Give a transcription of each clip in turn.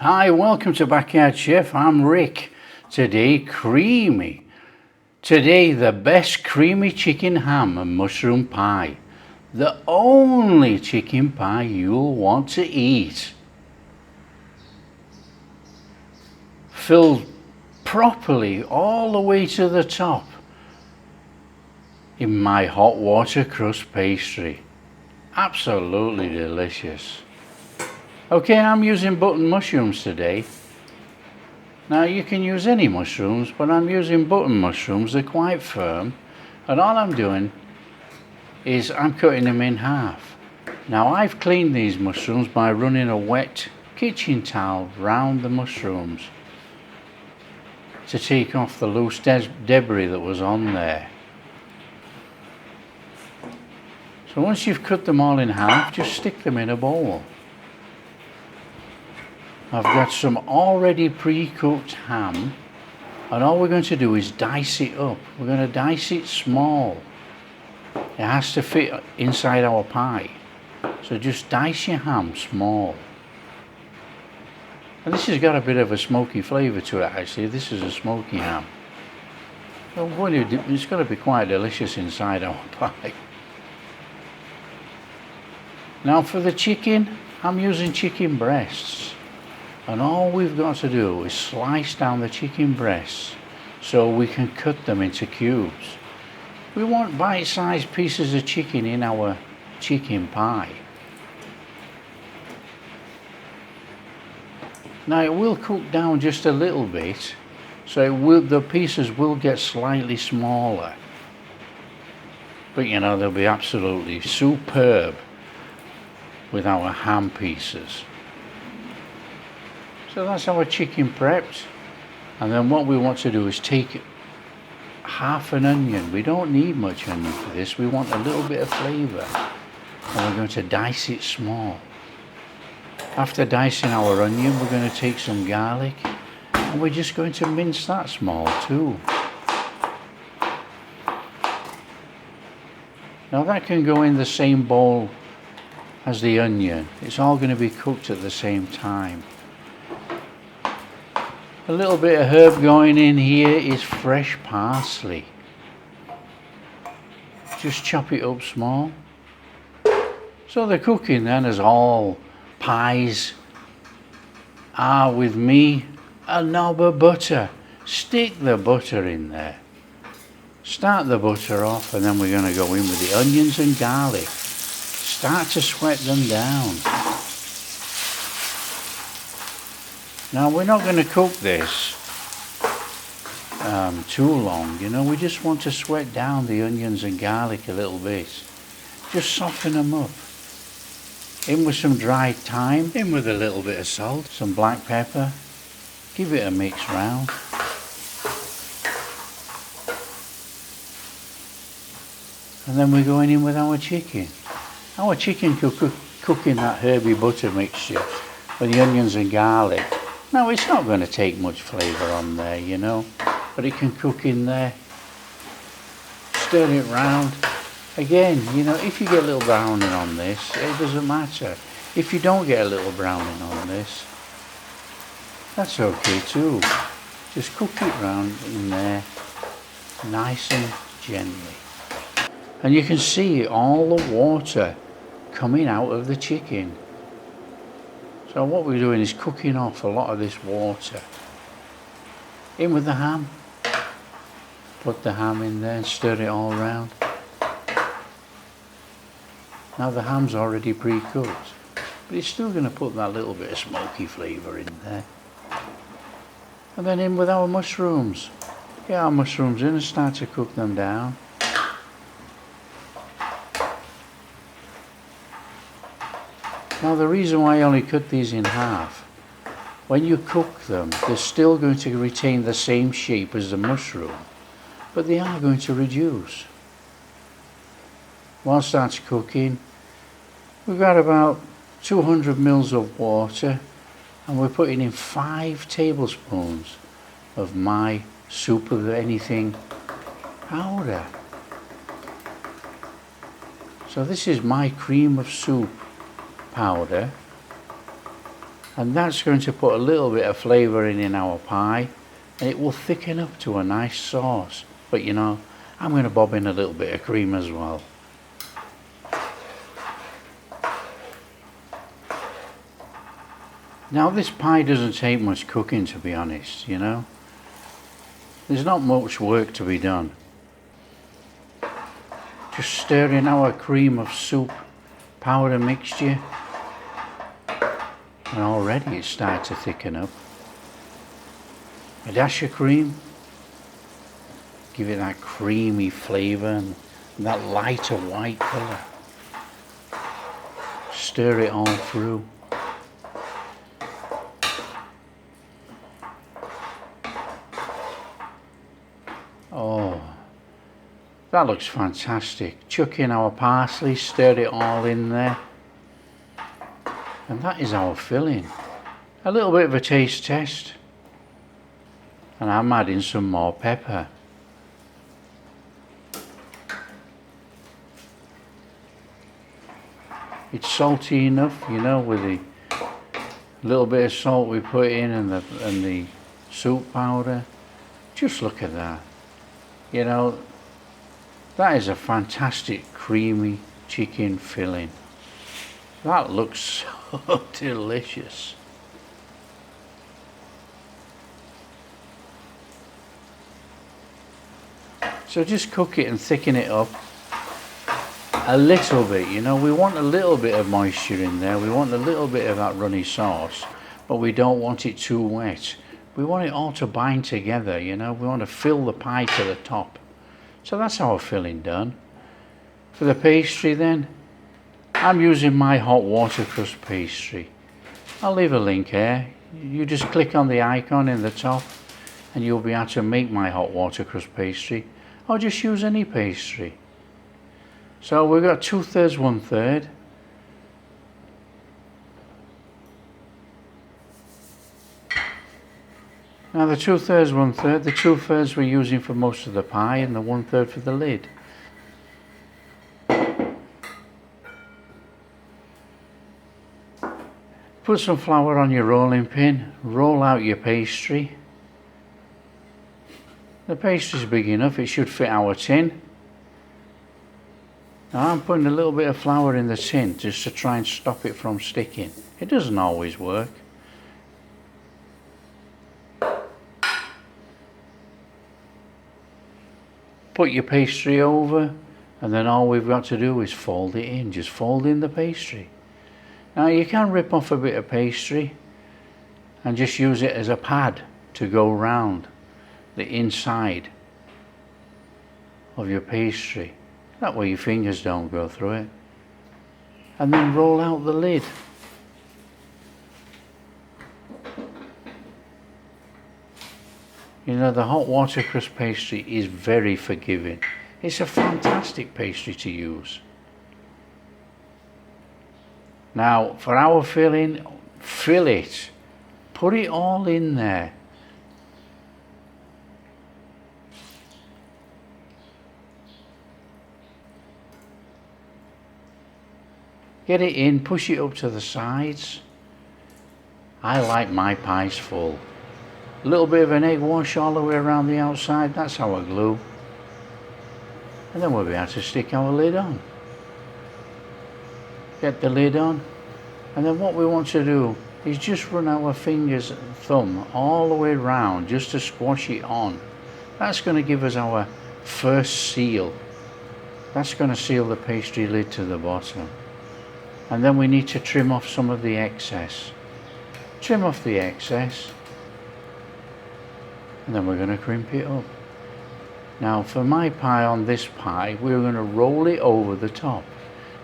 Hi, welcome to Backyard Chef. I'm Rick. Today, the best creamy chicken ham and mushroom pie. The only chicken pie you'll want to eat. Filled properly all the way to the top in my hot water crust pastry. Absolutely delicious. Okay, I'm using button mushrooms today. Now you can use any mushrooms, but I'm using button mushrooms. They're quite firm, and all I'm doing is I'm cutting them in half. Now I've cleaned these mushrooms by running a wet kitchen towel round the mushrooms to take off the loose debris that was on there. So once you've cut them all in half, just stick them in a bowl. I've got some already pre-cooked ham, and all we're going to do is dice it up. We're going to dice it small. It has to fit inside our pie. So just dice your ham small. And this has got a bit of a smoky flavour to it actually. This is a smoky ham. So it's going to be quite delicious inside our pie. Now for the chicken, I'm using chicken breasts. And all we've got to do is slice down the chicken breasts so we can cut them into cubes. We want bite-sized pieces of chicken in our chicken pie. Now it will cook down just a little bit, so the pieces will get slightly smaller. But you know, they'll be absolutely superb with our ham pieces. So that's our chicken prepped, and then what we want to do is take half an onion. We don't need much onion for this, we want a little bit of flavour, and we're going to dice it small. After dicing our onion, we're going to take some garlic, and we're just going to mince that small too. Now that can go in the same bowl as the onion. It's all going to be cooked at the same time. A little bit of herb going in here is fresh parsley. Just chop it up small. So the cooking then, as all pies are with me, a knob of butter. Stick the butter in there. Start the butter off, and then we're going to go in with the onions and garlic. Start to sweat them down. Now we're not going to cook this too long, you know, we just want to sweat down the onions and garlic a little bit. Just soften them up. In with some dried thyme, in with a little bit of salt, some black pepper. Give it a mix round. And then we're going in with our chicken. Our chicken could cook in that herby butter mixture with the onions and garlic. Now it's not going to take much flavour on there, you know, but it can cook in there. Stir it round. Again, you know, if you get a little browning on this, it doesn't matter. If you don't get a little browning on this, that's okay too. Just cook it round in there, nice and gently. And you can see all the water coming out of the chicken. So what we're doing is cooking off a lot of this water. In with the ham. Put the ham in there and stir it all around. Now the ham's already pre-cooked, but it's still going to put that little bit of smoky flavour in there. And then in with our mushrooms. Get our mushrooms in and start to cook them down. Now the reason why I only cut these in half, when you cook them, they're still going to retain the same shape as the mushroom, but they are going to reduce. Whilst that's cooking, we've got about 200 mils of water, and we're putting in 5 tablespoons of my soup of anything powder. So this is my cream of soup powder, And that's going to put a little bit of flavour in our pie, and it will thicken up to a nice sauce. But you know, I'm going to bob in a little bit of cream as well. Now this pie doesn't take much cooking, to be honest, you know. There's not much work to be done. Just stir in our cream of soup powder mixture, and already it's started to thicken up. A dash of cream, give it that creamy flavour and that lighter white colour. Stir it all through. Oh, that looks fantastic. Chuck in our parsley, stir it all in there. And that is our filling. A little bit of a taste test. And I'm adding some more pepper. It's salty enough, you know, with the little bit of salt we put in and the soup powder. Just look at that. You know, that is a fantastic creamy chicken filling. That looks so delicious. So just cook it and thicken it up a little bit, you know. We want a little bit of moisture in there. We want a little bit of that runny sauce, but we don't want it too wet. We want it all to bind together, you know. We want to fill the pie to the top. So that's our filling done. For the pastry then, I'm using my hot water crust pastry. I'll leave a link here. You just click on the icon in the top and you'll be able to make my hot water crust pastry, or just use any pastry. So we've got 2/3, 1/3. Now the 2/3, 1/3, the 2/3 we're using for most of the pie and the 1/3 for the lid. Put some flour on your rolling pin, roll out your pastry. The pastry's big enough, it should fit our tin. Now I'm putting a little bit of flour in the tin just to try and stop it from sticking. It doesn't always work. Put your pastry over, and then all we've got to do is fold it in. Just fold in the pastry. Now you can rip off a bit of pastry and just use it as a pad to go round the inside of your pastry. That way your fingers don't go through it. And then roll out the lid. You know, the hot water crust pastry is very forgiving. It's a fantastic pastry to use. Now, for our filling, fill it. Put it all in there. Get it in, push it up to the sides. I like my pies full. A little bit of an egg wash all the way around the outside, that's our glue. And then we'll be able to stick our lid on. Get the lid on, and then what we want to do is just run our fingers and thumb all the way around just to squash it on. That's going to give us our first seal. That's going to seal the pastry lid to the bottom. And then we need to trim off some of the excess. Trim off the excess, and then we're going to crimp it up. Now for my pie, on this pie, we're going to roll it over the top.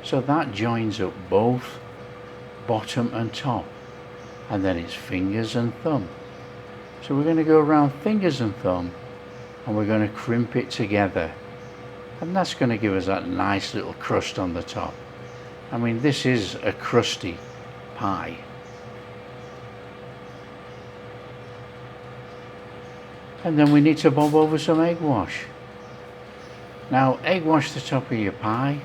So that joins up both bottom and top. And then it's fingers and thumb. So we're going to go around fingers and thumb, and we're going to crimp it together. And that's going to give us that nice little crust on the top. I mean, this is a crusty pie. And then we need to bob over some egg wash. Now, egg wash the top of your pie,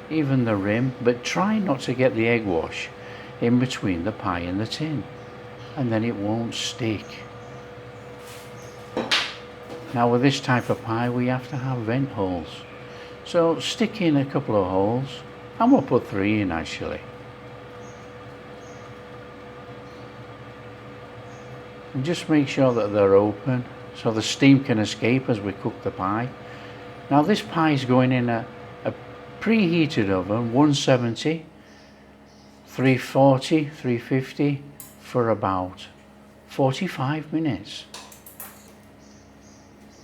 even the rim, but try not to get the egg wash in between the pie and the tin. and then it won't stick. Now with this type of pie we have to have vent holes. So stick in a couple of holes. I'm going to put 3 in actually. And just make sure that they're open so the steam can escape as we cook the pie. Now this pie is going in a preheated oven, 170, 340, 350 for about 45 minutes.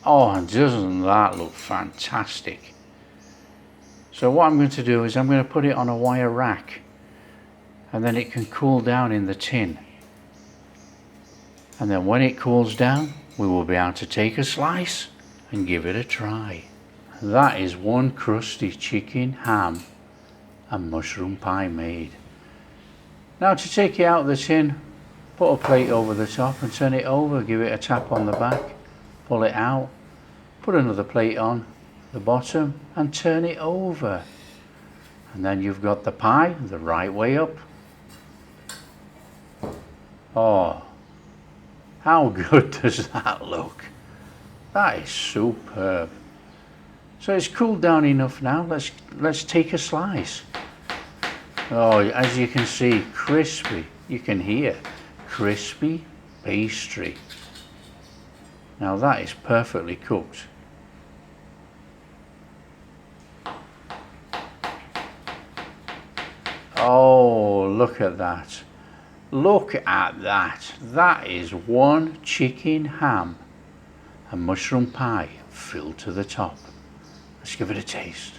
Oh, and doesn't that look fantastic? So what I'm going to do is I'm going to put it on a wire rack and then it can cool down in the tin. And then when it cools down, we will be able to take a slice and give it a try. That is one crusty chicken, ham and mushroom pie made. Now to take it out of the tin, put a plate over the top and turn it over, give it a tap on the back, pull it out, put another plate on the bottom and turn it over. And then you've got the pie the right way up. Oh, how good does that look? That is superb. So it's cooled down enough now. Let's take a slice. Oh, as you can see, crispy. You can hear crispy pastry. Now that is perfectly cooked. Oh, look at that. Look at that. That is one chicken ham and mushroom pie filled to the top. Let's give it a taste.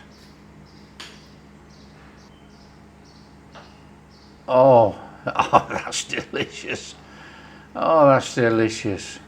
Oh, that's delicious. Oh, that's delicious.